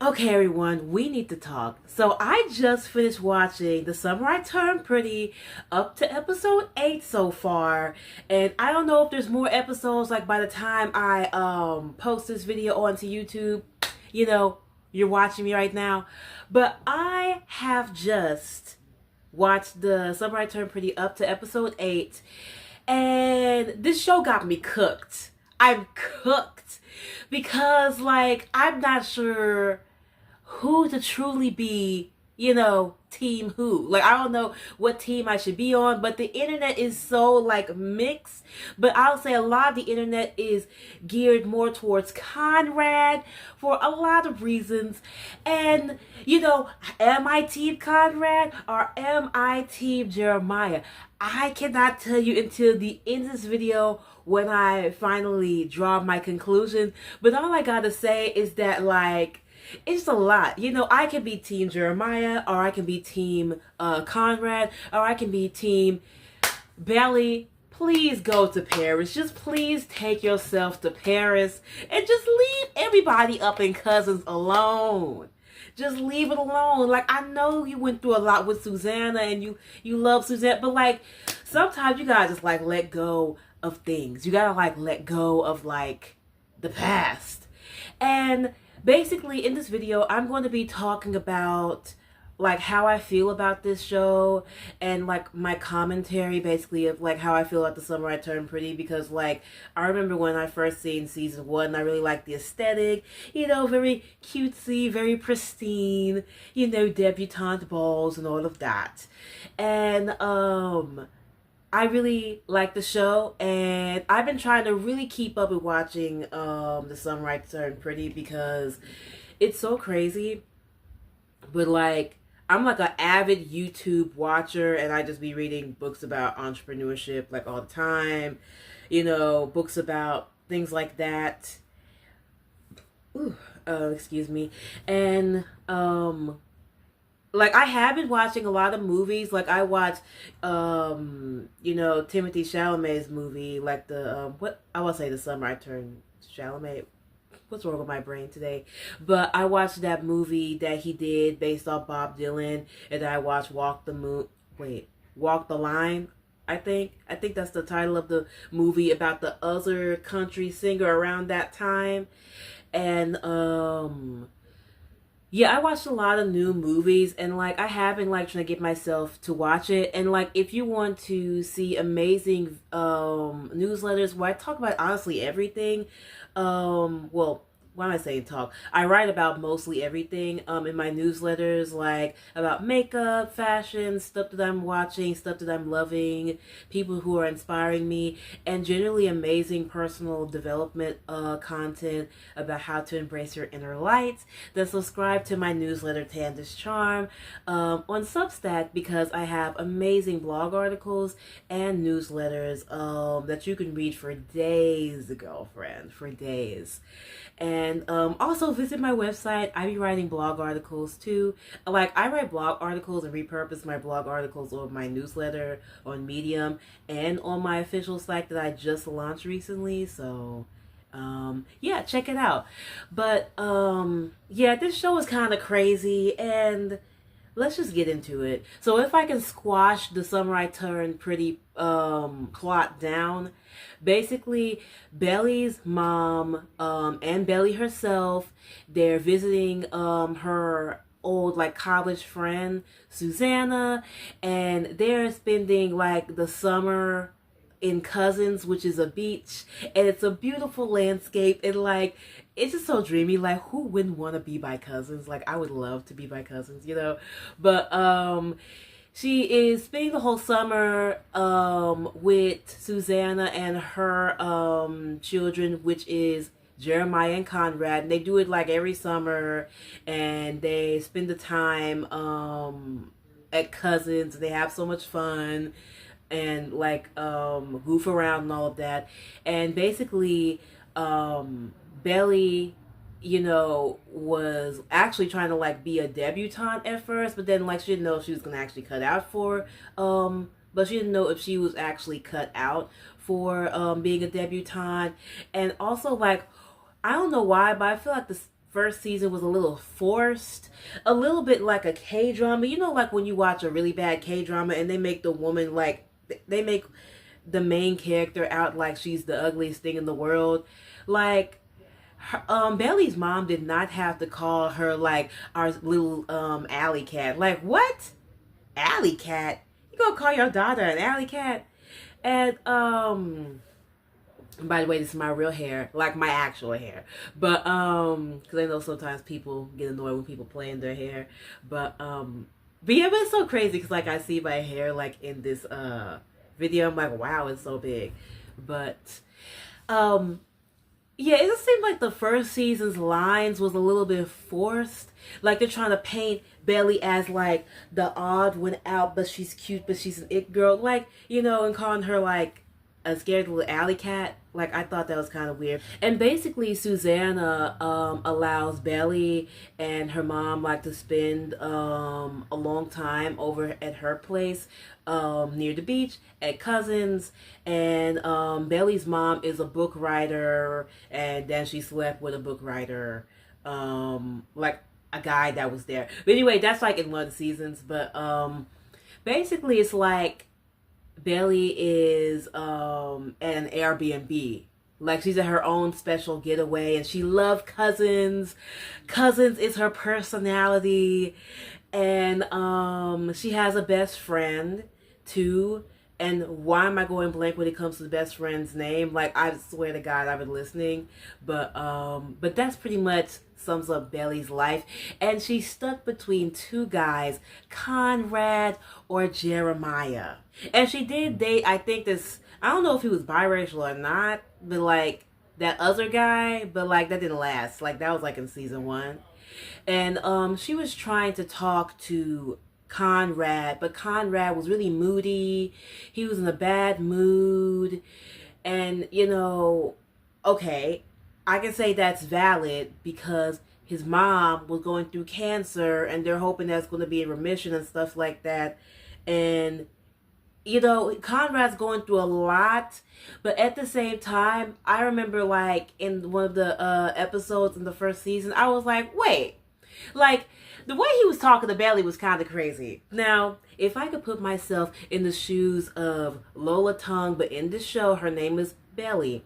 Okay, everyone, we need to talk. So I just finished watching The Summer I Turned Pretty up to episode 8 so far. And I don't know if there's more episodes like by the time I post this video onto YouTube. You know, you're watching me right now. But I have just watched The Summer I Turned Pretty up to episode 8. And this show got me cooked. I'm cooked because like I'm not sure who to truly be, team who. Like, I don't know what team I should be on, but the internet is so, like, mixed. But I'll say a lot of the internet is geared more towards Conrad for a lot of reasons. And, am I team Conrad or am I team Jeremiah? I cannot tell you until the end of this video when I finally draw my conclusion. But all I gotta say is that, like, it's a lot. I can be team Jeremiah, or I can be team Conrad, or I can be team Belly. Please go to Paris. Just please take yourself to Paris and just leave everybody up in Cousins alone. Just leave it alone. Like, I know you went through a lot with Susanna and you love Susanna, but like sometimes you gotta just like let go of things. You gotta like let go of like the past. And basically in this video I'm going to be talking about like how I feel about this show and like my commentary basically of like how I feel about The Summer I Turned Pretty, because like I remember when I first seen season 1, I really liked the aesthetic, very cutesy, very pristine, debutante balls and all of that. And I really like the show, and I've been trying to really keep up with watching The Summer I Turned Pretty because it's so crazy. But like I'm like an avid YouTube watcher, and I just be reading books about entrepreneurship like all the time, books about things like that. Ooh, excuse me. And like I have been watching a lot of movies. Like I watched Timothy Chalamet's movie, like the what I want to say The Summer I Turned Chalamet. What's wrong with my brain today? But I watched that movie that he did based off Bob Dylan, and I watched Walk the Line. I think that's the title of the movie, about the other country singer around that time. And yeah, I watched a lot of new movies, and like I have been like trying to get myself to watch it. And like if you want to see amazing newsletters where I talk about honestly everything, well, why am I saying talk? I write about mostly everything in my newsletters, like about makeup, fashion, stuff that I'm watching, stuff that I'm loving, people who are inspiring me, and generally amazing personal development content about how to embrace your inner light. Then subscribe to my newsletter Tanda's Charm on Substack, because I have amazing blog articles and newsletters that you can read for days, girlfriend, for days. And also visit my website. I be writing blog articles too. Like I write blog articles and repurpose my blog articles on my newsletter on Medium and on my official site that I just launched recently. So yeah, check it out. But yeah, this show is kind of crazy, and let's just get into it. So if I can squash The Summer I Turned Pretty plot down, basically Belly's mom and Belly herself, they're visiting her old like college friend Susanna, and they're spending like the summer in Cousins, which is a beach, and it's a beautiful landscape, and like it's just so dreamy. Like who wouldn't want to be by Cousins? Like I would love to be by Cousins, but she is spending the whole summer with Susanna and her children, which is Jeremiah and Conrad. And they do it like every summer, and they spend the time at Cousins. They have so much fun and like goof around and all of that. And basically Belly, was actually trying to like be a debutante at first, but then like she didn't know if she was gonna actually cut out for but she didn't know if she was actually cut out for being a debutante. And also like I don't know why, but I feel like this first season was a little forced, a little bit like a K-drama. You know, like when you watch a really bad K-drama and they make the woman like, they make the main character out like she's the ugliest thing in the world. Like, Belly's mom did not have to call her like our little alley cat. Like, what? Alley cat? You gonna call your daughter an alley cat? And by the way, this is my real hair, like my actual hair. But because I know sometimes people get annoyed when people play in their hair. But yeah, but it's so crazy because like I see my hair like in this video. I'm like, wow, it's so big. But yeah, it just seemed like the first season's lines was a little bit forced. Like they're trying to paint Belly as like the odd one out, but she's cute, but she's an it girl. Like, you know, and calling her like a scared little alley cat. Like, I thought that was kind of weird. And basically, Susanna allows Belly and her mom like to spend a long time over at her place near the beach at Cousins. And Belly's mom is a book writer, and then she slept with a book writer, like a guy that was there. But anyway, that's like in one of the seasons. But basically, it's like Belly is at an Airbnb. Like she's at her own special getaway and she loves Cousins. Cousins is her personality. And she has a best friend too. And why am I going blank when it comes to the best friend's name? Like, I swear to God, I've been listening. But that's pretty much sums up Belly's life. And she's stuck between two guys, Conrad or Jeremiah. And she did date, I think this, I don't know if he was biracial or not, but like that other guy, but like that didn't last. Like that was like in season 1. And she was trying to talk to Conrad, but Conrad was really moody. He was in a bad mood. And, you know, okay, I can say that's valid because his mom was going through cancer and they're hoping that's going to be in remission and stuff like that. And, you know, Conrad's going through a lot. But at the same time, I remember like in one of the episodes in the first season, I was like, wait, like, the way he was talking to Belly was kind of crazy. Now, if I could put myself in the shoes of Lola Tongue, but in this show, her name is Belly.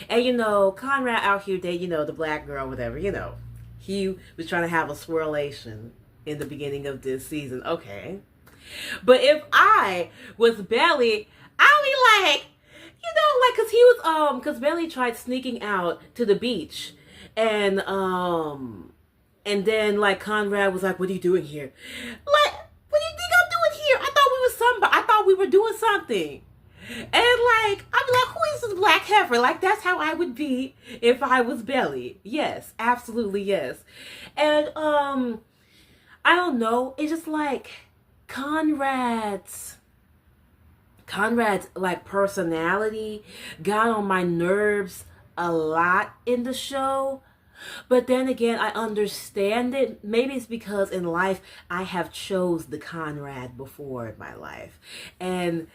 And, you know, Conrad out here dating, you know, the black girl, whatever, you know. He was trying to have a swirlation in the beginning of this season. Okay. But if I was Belly, I'd be like, you know, like, because he was, because Belly tried sneaking out to the beach. And then, like, Conrad was like, what are you doing here? Like, what do you think I'm doing here? I thought we were somebody. I thought we were doing something. And, like, I'm like, who is this black heifer? Like, that's how I would be if I was Belly. Yes, absolutely yes. And, I don't know. It's just, like, Conrad's, like, personality got on my nerves a lot in the show. But then again, I understand it. Maybe it's because in life I have chose the Conrad before in my life. And,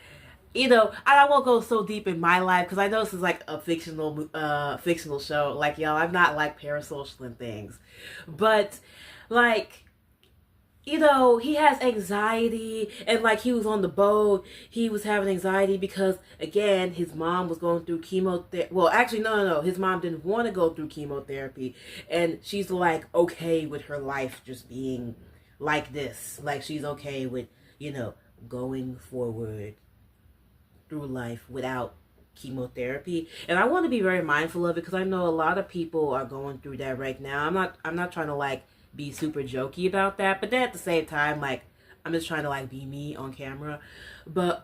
you know, I won't go so deep in my life because I know this is like a fictional show. Like, y'all, I'm not like parasocial and things. But, like, you know, he has anxiety, and like he was on the boat, he was having anxiety because, again, his mom was going through chemotherapy. Well, actually, no, his mom didn't want to go through chemotherapy, and she's like okay with her life just being like this. Like, she's okay with, you know, going forward through life without chemotherapy. And I want to be very mindful of it because I know a lot of people are going through that right now. I'm not trying to like be super jokey about that, but then at the same time, like, I'm just trying to like be me on camera. But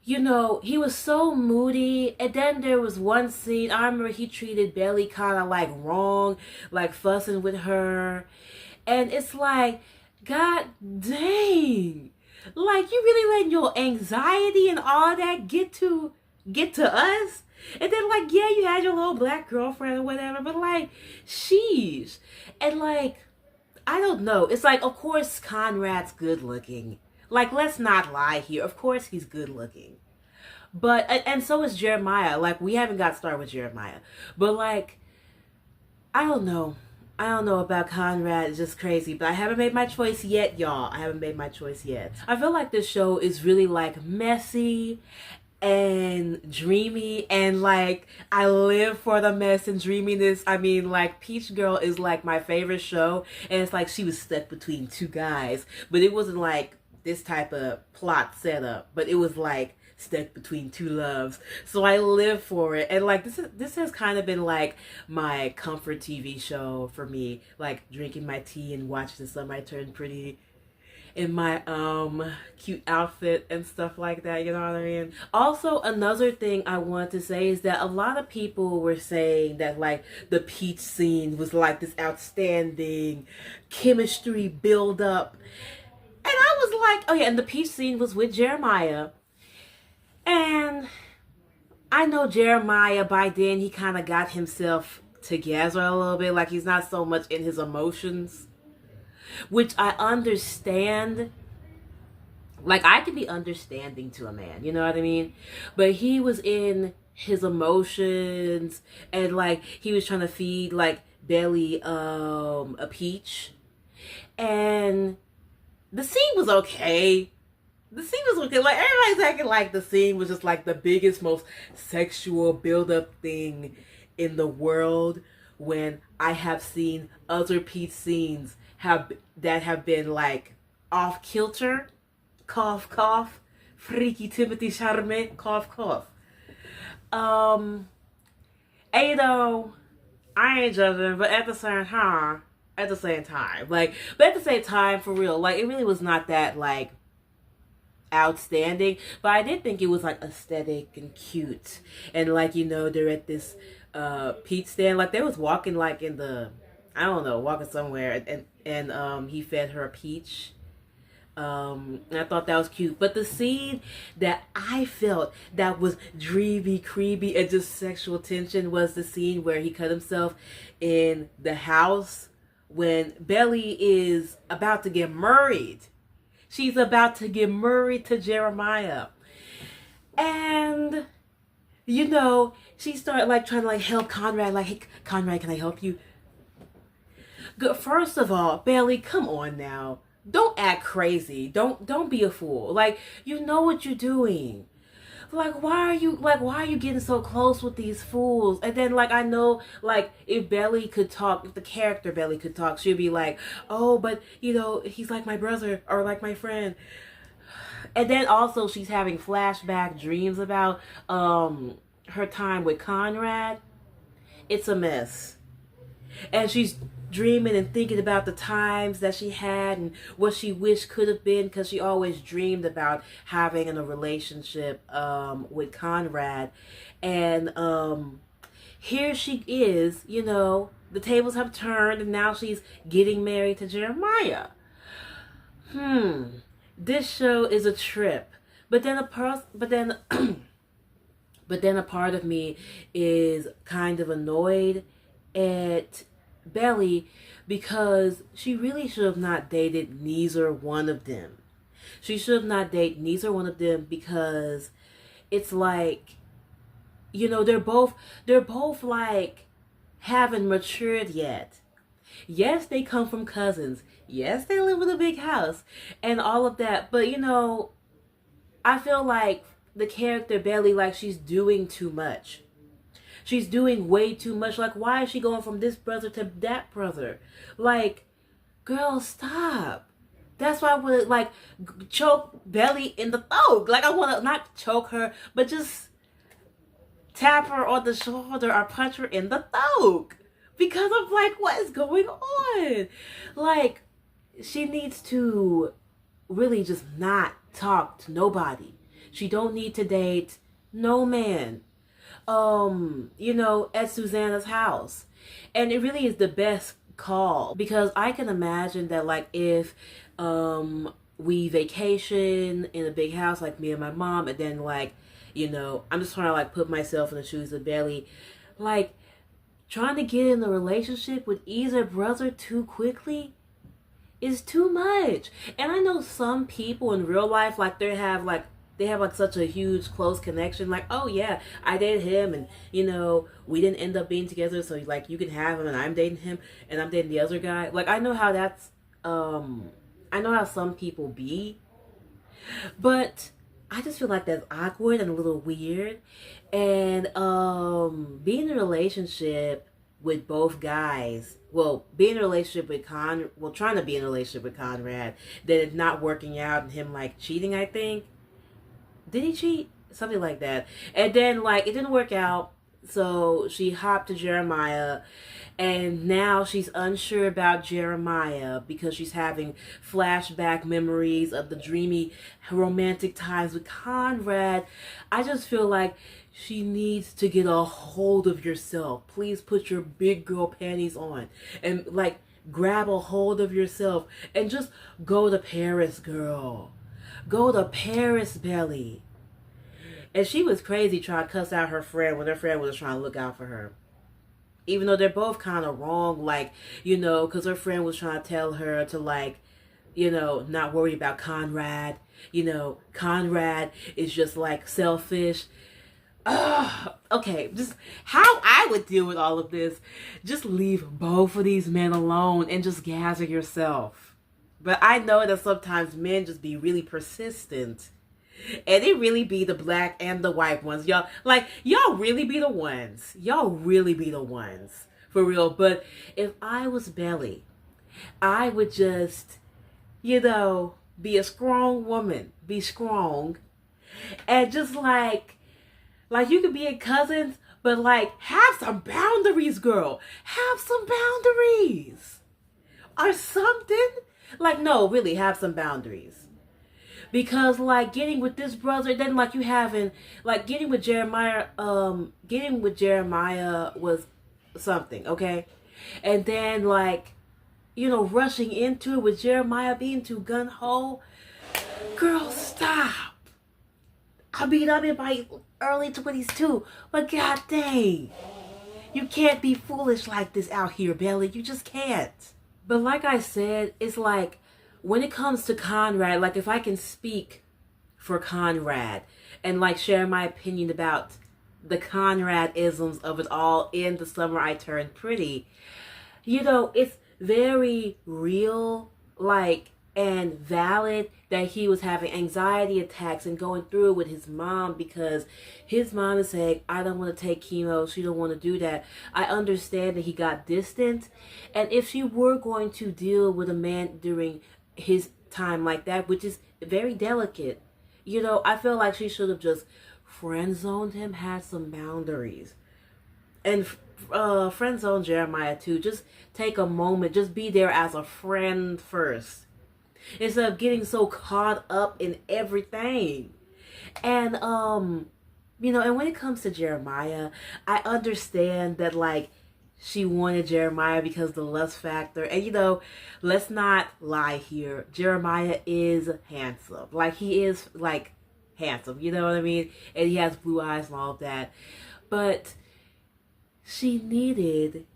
you know, he was so moody. And then there was one scene, I remember he treated Belly kind of like wrong, like fussing with her. And it's like, God dang, like, you really letting your anxiety and all that get to us? And then, like, yeah, you had your little black girlfriend or whatever, but, like, sheesh. And, like, I don't know. It's like, of course, Conrad's good looking. Like, let's not lie here. Of course he's good looking. But, and so is Jeremiah. Like, we haven't got started with Jeremiah. But, like, I don't know. I don't know about Conrad. It's just crazy. But I haven't made my choice yet, y'all. I haven't made my choice yet. I feel like this show is really like messy and dreamy, and like I live for the mess and dreaminess. I mean, like Peach Girl is like my favorite show, and it's like she was stuck between two guys, but it wasn't like this type of plot setup, but it was like stuck between two loves. So I live for it, and like this has kind of been like my comfort TV show for me, like drinking my tea and watching the sunlight turn pretty in my cute outfit and stuff like that, you know what I mean? Also, another thing I want to say is that a lot of people were saying that like the peach scene was like this outstanding chemistry build up, and I was like, oh yeah, and the peach scene was with Jeremiah. And I know Jeremiah, by then he kind of got himself together a little bit, like he's not so much in his emotions, which I understand. Like I can be understanding to a man, you know what I mean? But he was in his emotions, and like he was trying to feed like Belly a peach, and the scene was okay. The scene was okay. Like everybody's acting like the scene was just like the biggest, most sexual build-up thing in the world, when I have seen other peach scenes that have been like off kilter, cough cough, freaky Timothy Chalamet, cough cough. Ado, I ain't judging, but at the same time, like, but at the same time, for real, like it really was not that like outstanding, but I did think it was like aesthetic and cute, and like, you know, they're at this peach stand, like they was walking like in the, I don't know, walking somewhere, and he fed her a peach. And I thought that was cute. But the scene that I felt that was dreamy, creepy, and just sexual tension was the scene where he cut himself in the house when Belly is about to get married. She's about to get married to Jeremiah. And, you know, she started like trying to like help Conrad. Like, hey, Conrad, can I help you? First of all, Belly, come on now. Don't act crazy. Don't be a fool. Like, you know what you're doing. Like, why are you getting so close with these fools? And then, like, I know, like, if Belly could talk, if the character Belly could talk, she'd be like, oh, but, you know, he's like my brother or like my friend. And then also she's having flashback dreams about her time with Conrad. It's a mess. And she's dreaming and thinking about the times that she had and what she wished could have been, because she always dreamed about having a relationship with Conrad. And here she is, you know, the tables have turned, and now she's getting married to Jeremiah. This show is a trip. But then but then a part of me is kind of annoyed at Belly, because she really should have not dated neither one of them. She should have not dated neither one of them, because it's like, you know, they're both like haven't matured yet. Yes, they come from cousins. Yes, they live in a big house and all of that. But, you know, I feel like the character Belly, like, she's doing too much. She's doing way too much. Like, why is she going from this brother to that brother? Like, girl, stop. That's why I want to, like, choke Belly in the throat. Like, I want to not choke her, but just tap her on the shoulder or punch her in the throat. Because I'm like, what is going on? Like, she needs to really just not talk to nobody. She don't need to date no man. You know, at Susanna's house. And it really is the best call, because I can imagine that, like, if we vacation in a big house, like me and my mom, and then, like, you know, I'm just trying to like put myself in the shoes of Belly, like trying to get in a relationship with either brother too quickly is too much. And I know some people in real life, like, they have like they have like such a huge close connection. Like, oh yeah, I dated him, and we didn't end up being together, so like you can have him, and I'm dating him, and I'm dating the other guy. Like, I know how that's I know how some people be, but I just feel like that's awkward and a little weird. And being in a relationship with both guys, well, being in a relationship with trying to be in a relationship with Conrad, then it's not working out and him like cheating, I think. Did he cheat? Something like that. And then like it didn't work out, so she hopped to Jeremiah, and now she's unsure about Jeremiah because she's having flashback memories of the dreamy romantic times with Conrad. I just feel like she needs to get a hold of yourself. Please put your big girl panties on and like grab a hold of yourself and just go to Paris, girl. Go to Paris, Belly. And she was crazy trying to cuss out her friend when her friend was trying to look out for her. Even though they're both kind of wrong, like, because her friend was trying to tell her to, like, not worry about Conrad. Conrad is just, like, selfish. Ugh. Okay, just how I would deal with all of this. Just leave both of these men alone and just gather yourself. But I know that sometimes men just be really persistent. And it really be the black and the white ones. Y'all really be the ones. Y'all really be the ones. For real. But if I was Belly, I would just, be a strong woman. Be strong. And just like you could be in cousins, but like have some boundaries, girl. Have some boundaries. Or something. Like, no, really, have some boundaries. Because, like, getting with this brother, then, like, you having, like, getting with Jeremiah was something, okay? And then, like, rushing into it with Jeremiah being too gun-ho. Girl, stop. I'm in my early 20s, too. But, god dang. You can't be foolish like this out here, Belly. You just can't. But like I said, it's like, when it comes to Conrad, like if I can speak for Conrad and like share my opinion about the Conrad-isms of it all in The Summer I Turned Pretty, it's very real, like, and valid that he was having anxiety attacks and going through it with his mom because his mom is saying, I don't want to take chemo. She don't want to do that. I understand that he got distant. And if she were going to deal with a man during his time like that, which is very delicate, I feel like she should have just friend zoned him, had some boundaries. And friend zone Jeremiah too. Just take a moment. Just be there as a friend first. Instead of getting so caught up in everything. And, and when it comes to Jeremiah, I understand that, like, she wanted Jeremiah because of the lust factor. And, let's not lie here. Jeremiah is handsome. Like, he is, like, handsome. You know what I mean? And he has blue eyes and all of that. But she needed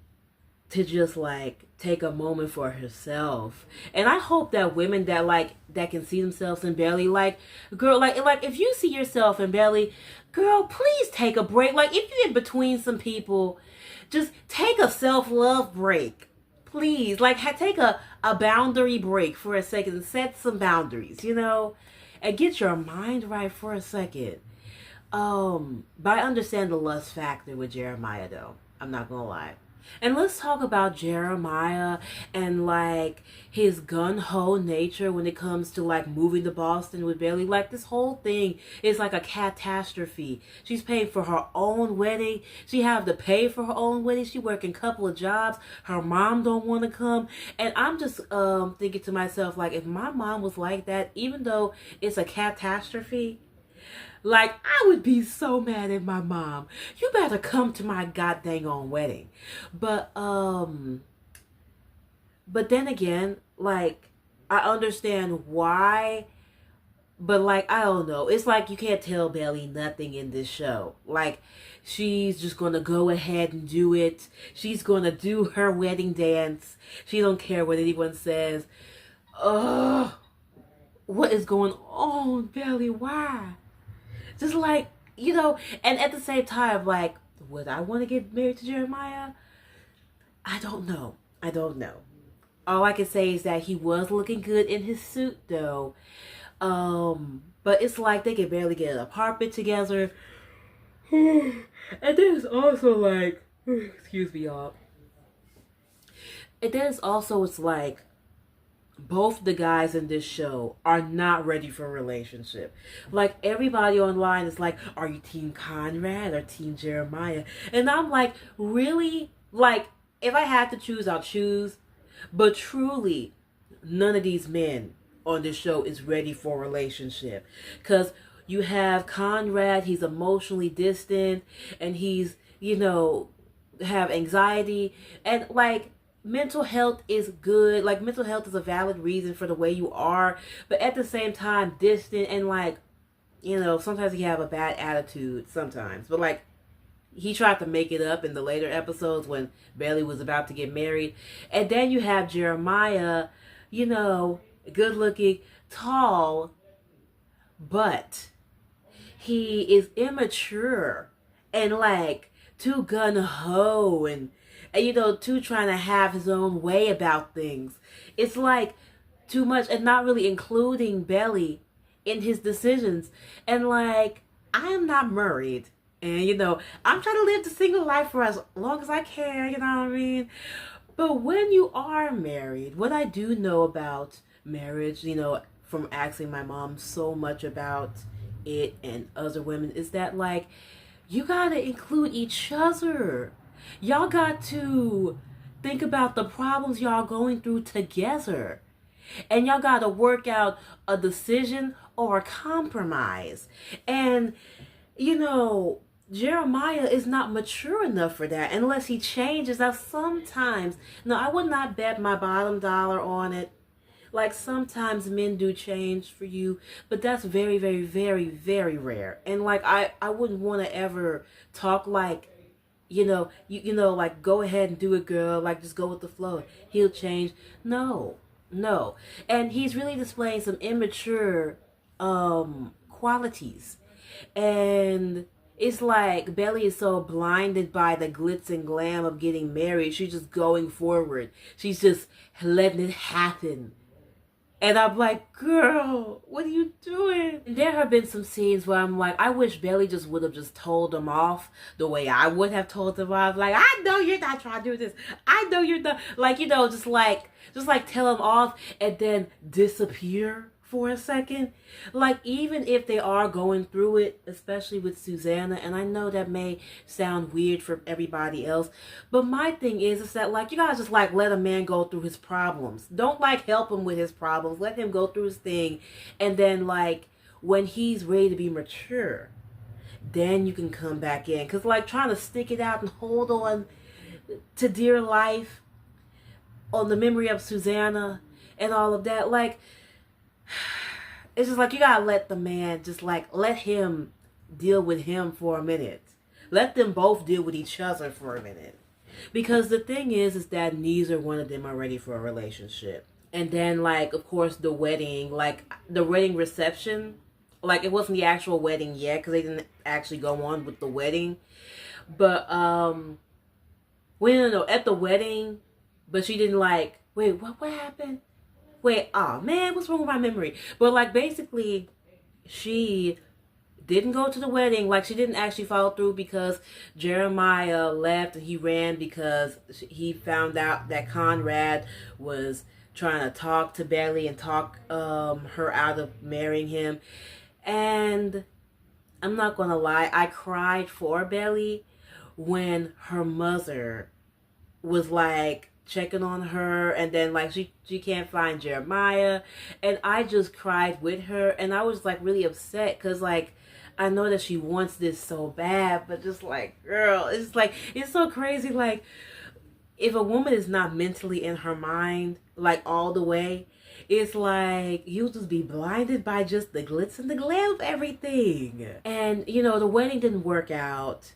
to just like take a moment for herself. And I hope that women that can see themselves in Belly, like, girl, like if you see yourself in Belly, girl, please take a break. Like, if you're in between some people, just take a self-love break. Please, like, take a boundary break for a second and set some boundaries, and get your mind right for a second. But I understand the lust factor with Jeremiah, though. I'm not gonna lie. And let's talk about Jeremiah and like his gun-ho nature when it comes to like moving to Boston with Bailey. Like, this whole thing is like a catastrophe. She's paying for her own wedding. She have to pay for her own wedding. She working a couple of jobs. Her mom don't want to come. And I'm just thinking to myself, like, if my mom was like that, even though it's a catastrophe, like, I would be so mad at my mom. You better come to my goddamn own wedding. But then again, like, I understand why. But, like, I don't know. It's like you can't tell Belly nothing in this show. Like, she's just going to go ahead and do it. She's going to do her wedding dance. She don't care what anyone says. Ugh. What is going on, Belly? Why? Just like, you know, and at the same time, like, would I want to get married to Jeremiah? I don't know. I don't know. All I can say is that he was looking good in his suit, though. But it's like they can barely get an apartment together. And then it's also like, excuse me, y'all. And then it's like, both the guys in this show are not ready for a relationship. Like, everybody online is like, are you Team Conrad or Team Jeremiah? And I'm like, really? Like, if I had to choose, I'll choose. But truly, none of these men on this show is ready for a relationship. Because you have Conrad, he's emotionally distant, and he's, you know, have anxiety. And, like, mental health is good. Like, mental health is a valid reason for the way you are. But at the same time, distant and, like, you know, sometimes you have a bad attitude sometimes. But, like, he tried to make it up in the later episodes when Bailey was about to get married. And then you have Jeremiah, you know, good looking, tall, but he is immature and like too gun-ho and you know, too trying to have his own way about things. It's like too much and not really including Bailey in his decisions. And like, I am not married. And, you know, I'm trying to live the single life for as long as I can, you know what I mean? But when you are married, what I do know about marriage, you know, from asking my mom so much about it and other women, is that, like, you gotta include each other. Y'all got to think about the problems y'all going through together. And y'all gotta work out a decision or a compromise. And, you know, Jeremiah is not mature enough for that unless he changes. Now, sometimes, no, I would not bet my bottom dollar on it. Like, sometimes men do change for you, but that's very, very, very, very rare. And like, I wouldn't want to ever talk like, you know, you know, like, go ahead and do it, girl. Like, just go with the flow. He'll change. No, no. And he's really displaying some immature qualities. And it's like Belly is so blinded by the glitz and glam of getting married. She's just going forward. She's just letting it happen. And I'm like, girl, what are you doing? And there have been some scenes where I'm like, I wish Belly just would have just told them off the way I would have told them off. Like, I know you're not trying to do this. I know you're not. Like, you know, just like tell them off and then disappear for a second. Like, even if they are going through it, especially with Susanna, and I know that may sound weird for everybody else, but my thing is that, like, you gotta just, like, let a man go through his problems. Don't, like, help him with his problems. Let him go through his thing, and then, like, when he's ready to be mature, then you can come back in. Because, like, trying to stick it out and hold on to dear life on the memory of Susanna and all of that, like, it's just like, you gotta let the man, just like, let him deal with him for a minute. Let them both deal with each other for a minute. Because the thing is that neither one of them are ready for a relationship. And then, like, of course, the wedding, like, the wedding reception, like, it wasn't the actual wedding yet, because they didn't actually go on with the wedding. But, no, at the wedding, but she didn't, like, wait, what happened? Wait, oh man, what's wrong with my memory? But like, basically, she didn't go to the wedding. Like, she didn't actually follow through because Jeremiah left and he ran because he found out that Conrad was trying to talk to Bailey and talk her out of marrying him. And I'm not gonna lie, I cried for Bailey when her mother was like checking on her, and then like she can't find Jeremiah, and I just cried with her, and I was like really upset because like I know that she wants this so bad, but just like, girl, it's like, it's so crazy. Like, if a woman is not mentally in her mind like all the way, it's like you'll just be blinded by just the glitz and the glam of everything. And you know, the wedding didn't work out.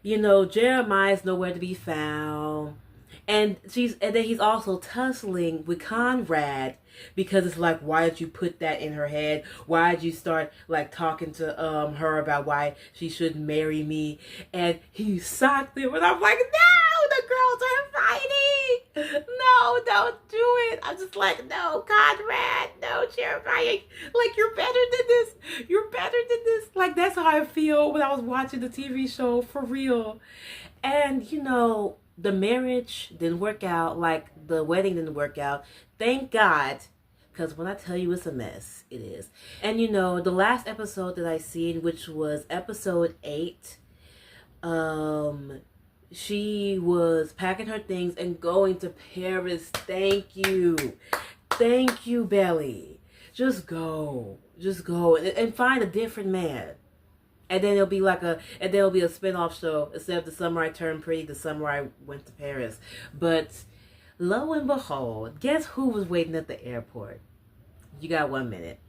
You know, Jeremiah's nowhere to be found. And then he's also tussling with Conrad because it's like, why did you put that in her head? Why did you start like talking to her about why she shouldn't marry me? And he socked him, and I'm like, no, the girls are fighting. No, don't do it. I'm just like, no, Conrad, no, Jeremiah, like you're better than this. You're better than this. Like that's how I feel when I was watching the TV show, for real. And you know, the marriage didn't work out, like the wedding didn't work out. Thank God, because when I tell you it's a mess, it is. And you know, the last episode that I seen, which was episode 8, she was packing her things and going to Paris. Thank you, Belly. Just go, and find a different man. And then it'll be a spin-off show. Instead of The Summer I Turned Pretty, The Summer I Went to Paris. But lo and behold, guess who was waiting at the airport? You got 1 minute.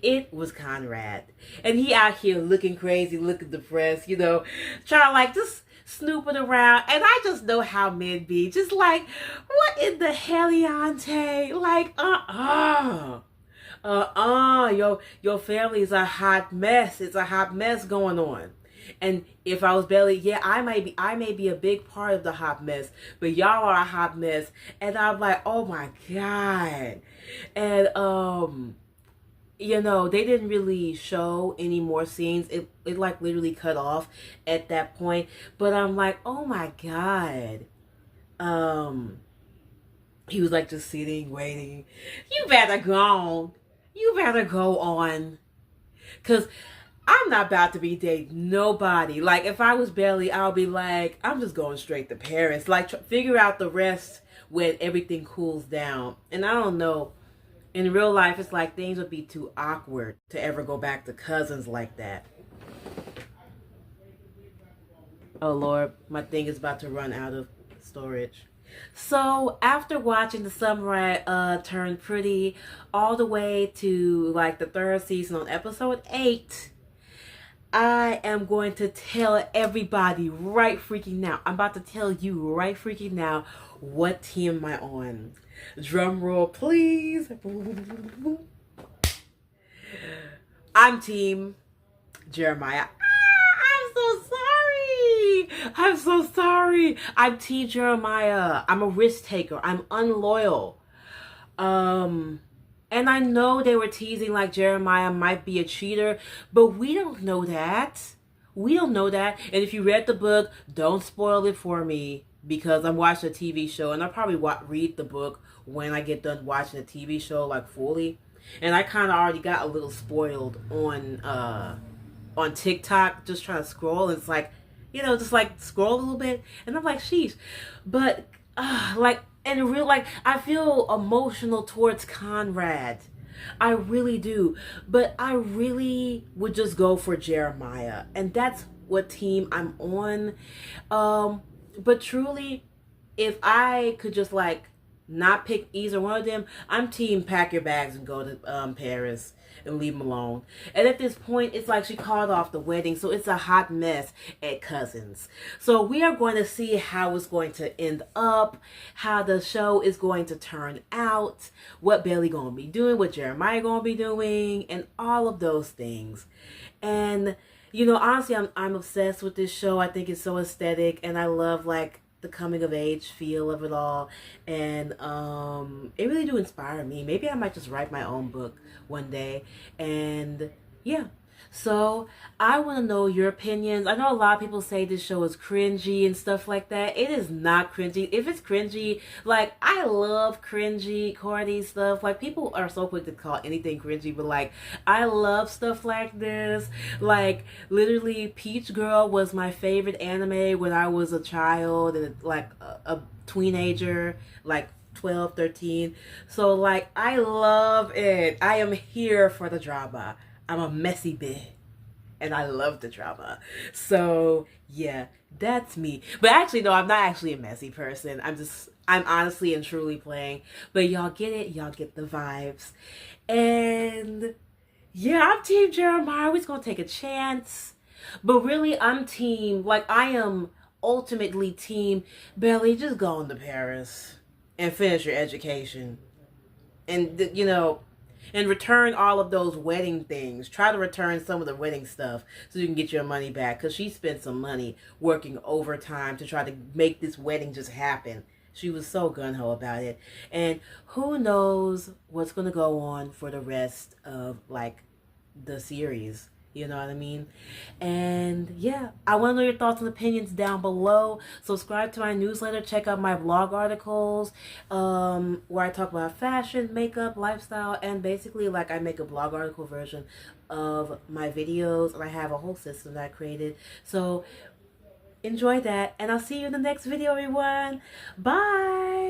It was Conrad. And he out here looking crazy, looking depressed, you know, trying to like just snooping around. And I just know how men be. Just like, what in the heliante? Like, your family is a hot mess. It's a hot mess going on. And if I was Belly, yeah, I may be a big part of the hot mess, but y'all are a hot mess. And I'm like, oh my God. And you know, they didn't really show any more scenes. It like literally cut off at that point. But I'm like, oh my God. He was like just sitting, waiting. You better go. You better go on. Because I'm not about to be dating nobody. Like, if I was Belly, I'll be like, I'm just going straight to Paris. Like, figure out the rest when everything cools down. And I don't know. In real life, it's like things would be too awkward to ever go back to cousins like that. Oh, Lord. My thing is about to run out of storage. So after watching The Summer I Turned Pretty all the way to like the 3rd season on episode 8, I am going to tell everybody right freaking now. I'm about to tell you right freaking now what team am I on. Drum roll, please. I'm team Jeremiah. I'm so sorry. I'm Team Jeremiah. I'm a risk taker. I'm unloyal. And I know they were teasing like Jeremiah might be a cheater, but we don't know that. We don't know that. And if you read the book, don't spoil it for me because I'm watching a TV show, and I'll probably read the book when I get done watching the TV show like fully. And I kind of already got a little spoiled on TikTok, just trying to scroll. And it's like, you know, just like scroll a little bit, and I'm like, sheesh. But like, and real, like, I feel emotional towards Conrad. I really do. But I really would just go for Jeremiah, and that's what team I'm on. But truly, if I could just like not pick either one of them, I'm team pack your bags and go to Paris and leave them alone. And at this point, it's like she called off the wedding, so it's a hot mess at Cousins. So we are going to see how it's going to end up, how the show is going to turn out, what Bailey going to be doing, what Jeremiah going to be doing, and all of those things. And you know, honestly, I'm obsessed with this show. I think it's so aesthetic, and I love like the coming of age feel of it all, and it really do inspire me. Maybe I might just write my own book one day. And yeah, so I want to know your opinions. I know a lot of people say this show is cringy and stuff like that. It is not cringy. If it's cringy, like, I love cringy, corny stuff. Like, people are so quick to call anything cringy, but like, I love stuff like this. Like, literally, Peach Girl was my favorite anime when I was a child and like a teenager, like 12, 13. So like, I love it. I am here for the drama. I'm a messy bitch, and I love the drama. So yeah, that's me. But actually, no, I'm not actually a messy person. I'm honestly and truly playing. But y'all get it. Y'all get the vibes. And yeah, I'm Team Jeremiah. We're just gonna take a chance. But really, I'm team, like, I am ultimately team Belly, just go into Paris and finish your education. And, you know, and return all of those wedding things. Try to return some of the wedding stuff so you can get your money back. Because she spent some money working overtime to try to make this wedding just happen. She was so gung-ho about it. And who knows what's going to go on for the rest of, like, the series. You know what I mean? And yeah, I want to know your thoughts and opinions down below. Subscribe to my newsletter. Check out my blog articles where I talk about fashion, makeup, lifestyle, and basically like I make a blog article version of my videos. And I have a whole system that I created. So enjoy that. And I'll see you in the next video, everyone. Bye.